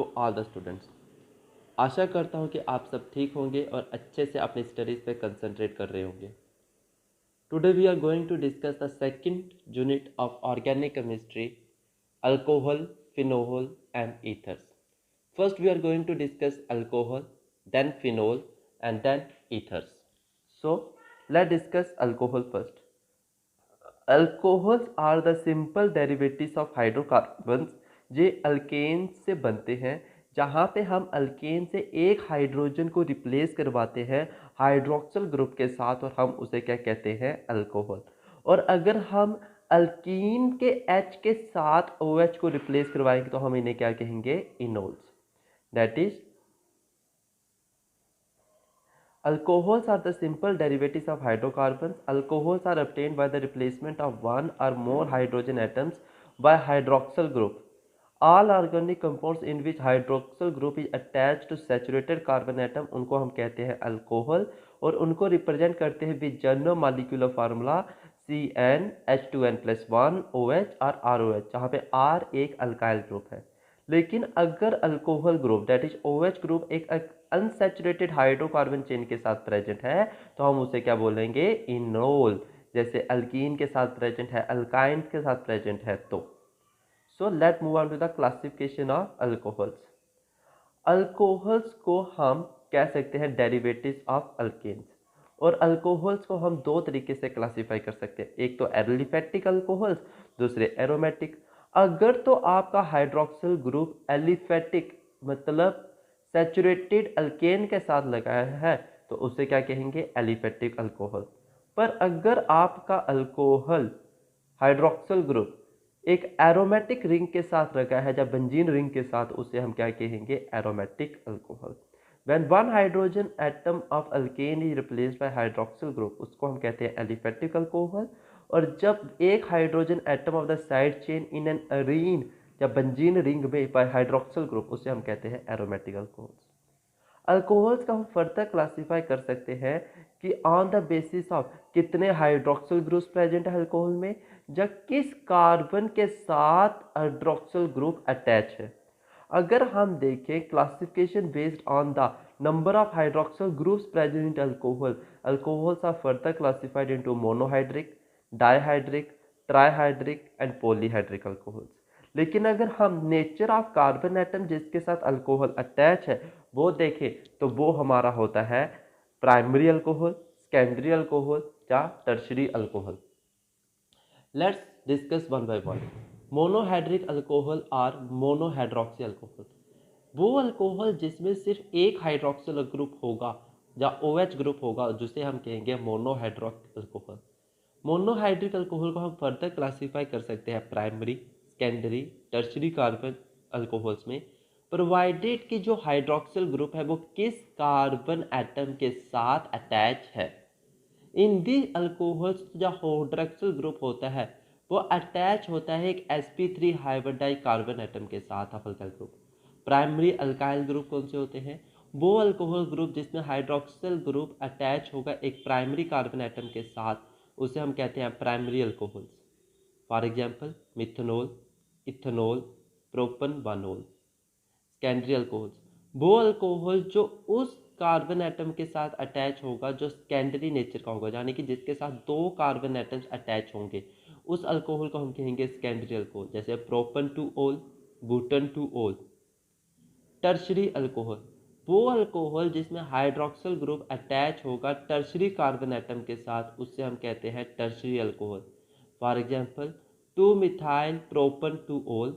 to all the students। आशा करता हूँ कि आप सब ठीक होंगे और अच्छे से अपनी स्टडीज़ पे कंसंट्रेट कर रहे होंगे। Today we are going to discuss the second unit of organic chemistry, alcohol, phenol and ethers। First we are going to discuss alcohol, then phenol and then ethers। So let's discuss alcohol first। Alcohols are the simple derivatives of hydrocarbons. ये alkane से बनते हैं, जहाँ पे हम alkane से एक hydrogen को रिप्लेस करवाते हैं हाइड्रोक्सिल ग्रुप के साथ और हम उसे क्या कहते हैं, अल्कोहल। और अगर हम अल्कीन के H के साथ OH को रिप्लेस करवाएंगे तो हम इन्हें क्या कहेंगे, enols. That is alcohols are the simple derivatives of hydrocarbons। Alcohols are obtained by the replacement of one or more hydrogen atoms by hydroxyl group। All organic compounds in which hydroxyl group is attached to saturated carbon atom उनको हम कहते हैं alcohol, और उनको represent करते हैं with general molecular formula CnH2n+1 OH और ROH, जहाँ पे R एक अल्काइल ग्रुप है। लेकिन अगर alcohol group that is OH group एक अनसैचुरेटेड हाइड्रोकार्बन चेन के साथ प्रेजेंट है तो हम उसे क्या बोलेंगे, इनोल। जैसे अल्कीन के साथ प्रेजेंट है, अल्काइन के साथ प्रेजेंट है तो। So let move on to the classification of alcohols. Alcohols को हम कह सकते हैं डेरिवेटिव्स ऑफ अल्केन्स, और अल्कोहल्स को हम दो तरीके से क्लासिफाई कर सकते हैं, एक तो एलिफेटिक अल्कोहल्स, दूसरे एरोमेटिक। अगर तो आपका हाइड्रोक्सिल ग्रुप एलिफेटिक मतलब सैचुरेटेड अल्केन के साथ लगाया है तो उसे क्या कहेंगे, एलिफेटिक अल्कोहल। पर अगर आपका अल्कोहल हाइड्रोक्सिल ग्रुप एक एरोमेटिक रिंग के साथ रखा है या बेंजीन रिंग के साथ, उसे हम क्या कहेंगे, aromatic alcohol. When one hydrogen atom of alkane is replaced by hydroxyl group उसको हम कहते हैं एलिफेटिक अल्कोहल। और जब एक hydrogen atom of the side chain in an Areen या बेंजीन रिंग में बाय हाइड्रोक्सिल ग्रुप, उसे हम कहते हैं एरोमेटिक अल्कोहल्स। अल्कोहल्स का हम फर्दर क्लासीफाई कर सकते हैं कि ऑन द बेसिस ऑफ कितने हाइड्रोक्सिल ग्रुप्स प्रेजेंट है अल्कोहल में, या किस कार्बन के साथ हाइड्रोक्सिल ग्रुप अटैच है। अगर हम देखें classification based on the number of hydroxyl groups present in alcohol, alcohols are further classified into monohydric, dihydric, trihydric and polyhydric alcohols. लेकिन अगर हम नेचर ऑफ कार्बन एटम जिसके साथ अल्कोहल अटैच है वो देखें तो वो हमारा होता है प्राइमरी अल्कोहल, सेकेंडरी अल्कोहल या tertiary alcohol. Let's discuss one by one. Monohydric alcohol और मोनोहाइड्रोक्सी अल्कोहल, वो अल्कोहल जिसमें सिर्फ एक हाइड्रोक्सिल ग्रुप होगा या OH ग्रुप होगा, जिसे हम कहेंगे मोनोहाइड्रिक अल्कोहल। मोनोहाइड्रिक अल्कोहल को हम फर्दर क्लासीफाई कर सकते हैं primary, secondary, tertiary carbon alcohols में, प्रोवाइडेड कि जो हाइड्रोक्सिल ग्रुप है वो किस कार्बन एटम के साथ अटैच है। इन दी अल्कोहल्स जो हाइड्रोक्सिल ग्रुप होता है वो अटैच होता है एक sp3 हाइब्रिडाइल कार्बन एटम के साथ of alkyl group. Primary alkyl group कौन से होते हैं, वो अल्कोहल ग्रुप जिसमें हाइड्रोक्सिल ग्रुप अटैच होगा एक प्राइमरी कार्बन एटम के साथ, उसे हम कहते हैं primary alcohols. For example methanol, ethanol, propan, one ol. Secondary alcohols, वो अल्कोहल जो उस कार्बन एटम के साथ अटैच होगा जो सेकेंडरी नेचर का होगा, यानी कि जिसके साथ दो कार्बन एटम्स अटैच होंगे, उस अल्कोहल को हम कहेंगे सेकेंडरी अल्कोहल, जैसे propan two ol, butan two ol. Tertiary alcohol, वो अल्कोहल जिसमें हाइड्रोक्सिल ग्रुप अटैच होगा टर्शरी कार्बन एटम के साथ, उससे हम कहते हैं tertiary alcohol. For example 2 methyl propan two ol,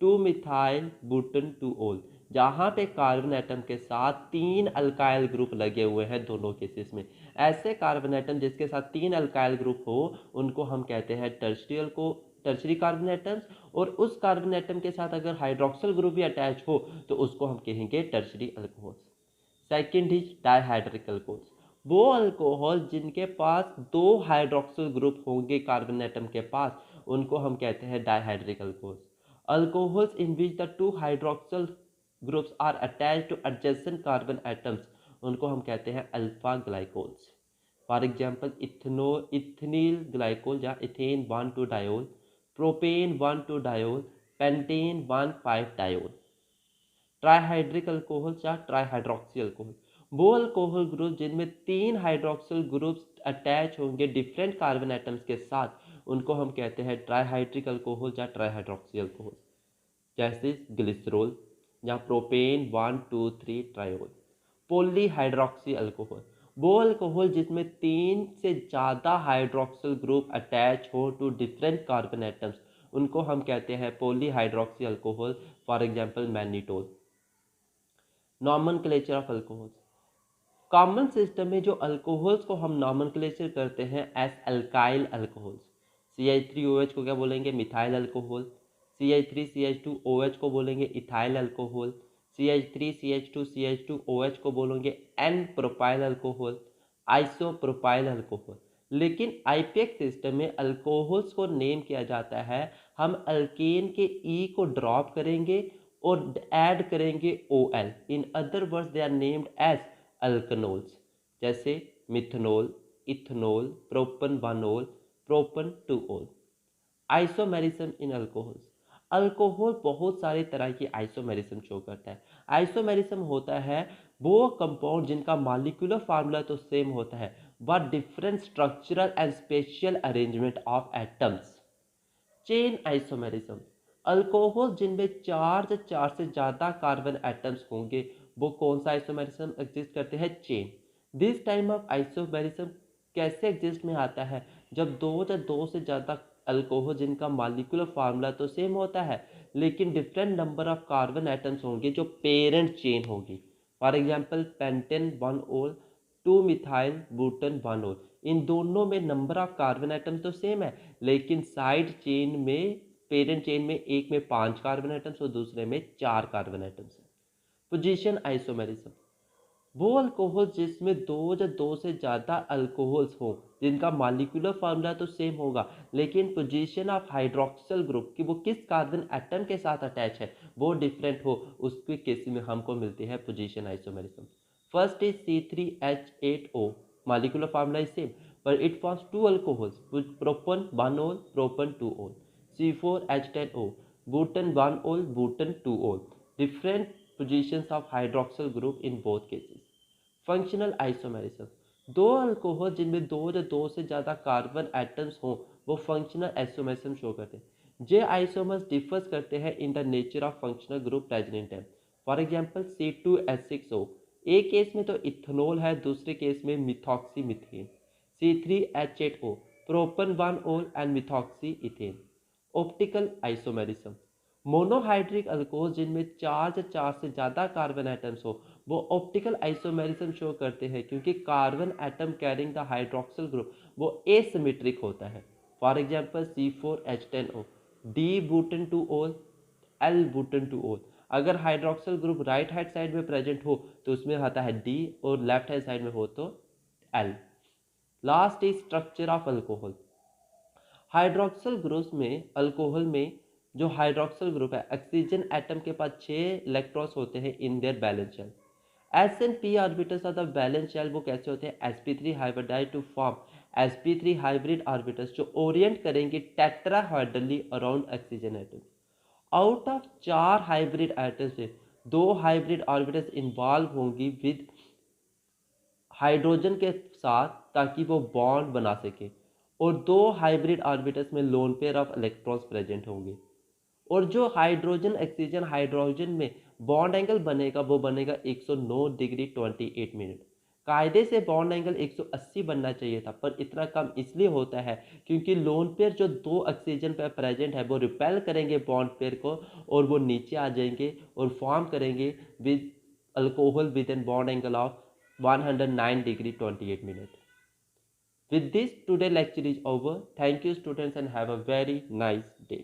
2 methyl बुटन two ओल, जहाँ पे कार्बन एटम के साथ 3 अल्काइल ग्रुप लगे हुए हैं दोनों केसेस में। ऐसे कार्बन एटम जिसके साथ 3 अल्काइल ग्रुप हो उनको हम कहते हैं टर्शरी कार्बन एटम्स, और उस कार्बन एटम के साथ अगर हाइड्रोक्सिल ग्रुप भी अटैच हो तो उसको हम कहेंगे tertiary alcohols. Second is dihydric alcohols, वो अल्कोहल जिनके पास दो हाइड्रोक्सिल ग्रुप होंगे कार्बन एटम के पास, उनको हम कहते हैं dihydric alcohols. Alcohols in which the 2 hydroxyl groups are attached to adjacent carbon atoms, उनको हम कहते हैं alpha glycols. For example ethenyl glycol या ethane 1,2 diol, propane 1,2 diol, pentane 1,5 diol. Trihydric alcohol या ट्राईहाइड्रोक्सी अल्कोहल, वो अल्कोहल ग्रुप जिनमें 3 hydroxyl groups attach होंगे different carbon atoms के साथ, उनको हम कहते हैं ट्राईहाइड्रिक अल्कोहल या ट्राईहाइड्रोक्सी अल्कोहल, जैसे ग्लिसरॉल या प्रोपेन 1,2,3 ट्रायोल। पॉलीहाइड्रोक्सी अल्कोहल, वो अल्कोहल जिसमें 3 से ज़्यादा हाइड्रोक्सिल ग्रुप अटैच हो टू डिफरेंट कार्बन एटम्स, उनको हम कहते हैं polyhydroxy alcohol, for example mannitol. Nomenclature of alcohols, common system में जो अल्कोहल्स को हम नॉमेनक्लेचर करते हैं एज अल्काइल अल्कोहल्स। CH3OH को क्या बोलेंगे? Methyl alcohol. CH3CH2OH को बोलेंगे इथाइल अल्कोहल। CH3CH2CH2OH को बोलेंगे n propyl alcohol, isopropyl alcohol. लेकिन आईपीएक सिस्टम में अल्कोहल्स को नेम किया जाता है, हम अल्केन के ई को ड्रॉप करेंगे और ऐड करेंगे OL। In other words they are named as alkanols, जैसे methanol, ethanol, propan one ol, propan two ol. Isomerism in alcohols, alcohol बहुत सारी तरह की आइसोमेरिज्म शो करता है। आइसोमेरिज्म होता है वो कंपाउंड जिनका मॉलिक्यूलर फार्मूला तो सेम होता है but different structural and spatial arrangement of atoms. Chain isomerism, alcohol जिनमें 4 से ज़्यादा कार्बन एटम्स होंगे, वो कौन सा आइसोमेरिज्म एग्जिस्ट करते हैं? Chain. This time of isomerism कैसे एग्जिस्ट में आता है? जब दो से ज़्यादा अल्कोहल जिनका मॉलिक्यूलर फार्मूला तो सेम होता है लेकिन different number of carbon atoms होंगे जो पेरेंट चेन होगी। For example pentane one ol, 2 methyl butan one ol, इन दोनों में नंबर ऑफ कार्बन एटम तो सेम है लेकिन साइड चेन में, पेरेंट चेन में एक में 5 कार्बन एटम्स और दूसरे में 4 कार्बन एटम्स है। पोजीशन आइसोमेरिज्म, वो अल्कोहल जिसमें दो से ज़्यादा अल्कोहल्स हो जिनका मॉलिक्यूलर फार्मूला तो सेम होगा लेकिन पोजीशन ऑफ हाइड्रोक्सिल ग्रुप कि वो किस कार्बन एटम के साथ अटैच है वो डिफरेंट हो, उसके केस में हमको मिलती है position isomerism. First is C3H8O, molecular formula is same but it forms two alcohols with propan 1-ol, propan 2-ol, C4H10O, butan 1-ol, butan 2-ol, different positions of hydroxyl group in both cases. Functional isomerism, दो alcohol जिनमें दो से ज़्यादा carbon atoms हों वो functional isomerism show करते हैं। जे isomers differs करते हैं in the nature of functional group present in them. For example C2H6O, एक केस में तो इथेनॉल है, दूसरे केस में methoxy methane. C3H8O, propan one ol and methoxy ethane. Optical isomerism, monohydric alcohol जिनमें 4 से ज़्यादा कार्बन एटम्स हो वो ऑप्टिकल आइसोमेरिज्म शो करते हैं क्योंकि carbon atom carrying the hydroxyl group वो एसिमेट्रिक होता है। For example C4H10O, D butan two ol, L butan two ol. अगर hydroxyl group right hand side में प्रेजेंट हो तो उसमें आता है D और लेफ्ट हैंड साइड में हो तो L। Last is structure of alcohol, hydroxyl group में, अल्कोहल में जो हाइड्रोक्सिल ग्रुप है ऑक्सीजन एटम के पास 6 इलेक्ट्रॉन्स होते हैं in their valence shell. S and P orbitals of the valence shell वो कैसे होते हैं? sp3 hybridize to form sp3 hybrid orbitals जो ओरिएंट करेंगे tetrahedrally around oxygen atom. Out of 4 hybrid atoms से 2 हाइब्रिड ऑर्बिटल्स इन्वॉल्व होंगी with hydrogen के साथ ताकि वो बॉन्ड बना सके और 2 हाइब्रिड ऑर्बिटल्स में lone pair of electrons present होंगे और जो हाइड्रोजन ऑक्सीजन हाइड्रोजन में बॉन्ड एंगल बनेगा वो बनेगा 109 डिग्री 28 मिनट। कायदे से बॉन्ड एंगल 180 बनना चाहिए था पर इतना कम इसलिए होता है क्योंकि लोन पेयर जो 2 ऑक्सीजन पे प्रेजेंट है वो रिपेल करेंगे बॉन्ड पेयर को और वो नीचे आ जाएंगे और फॉर्म करेंगे with alcohol with an bond angle of 109 degree 28 minutes. With this, today's lecture is over. Thank you students and have a very nice day.